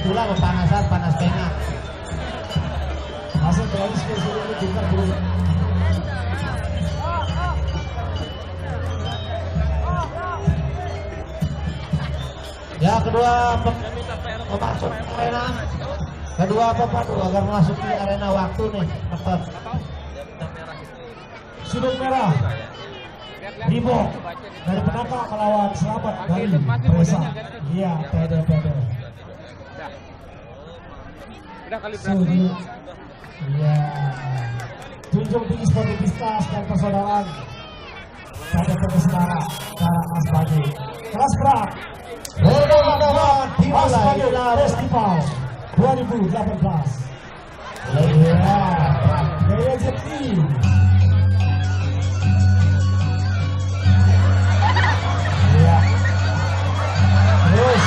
itulah pemanasan panas tengah. Masih dari seluruh ini juga dulu. Ya kedua pemasuk arena, kedua pemandu agar memasuki arena waktu nih tepat. Sudut merah Ribok dari Penaka melawan Selamat dari Presa. Iya, pede. Udah kalibrasi. Iya. Tunjuk tinggi sportivitas dan persaudaraan pada saudara Mas Bagi. Kelas berat Mas Bagi Festival 2018. Iya, Gaya Jepti. Iya. Terus,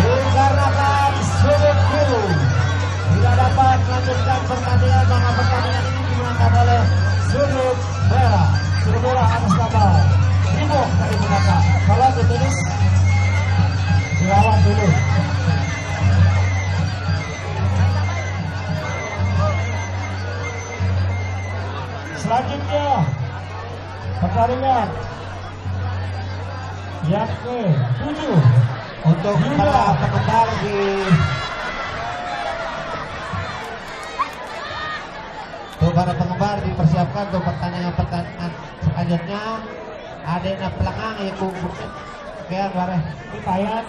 Dikarenakan sudut biru tidak dapat melanjutkan pertandingan, maka pertandingan ini dimenangkan oleh sudut merah. Sudut merah atas nama Ribok dari Penaka. Kalau ditulis dilawan dulu. selanjutnya pertandingan yang ke-7 Untuk para penggemar dipersiapkan untuk pertandingan selanjutnya. Ada pelangang ya kumpul. Oke, bareng. Kita ya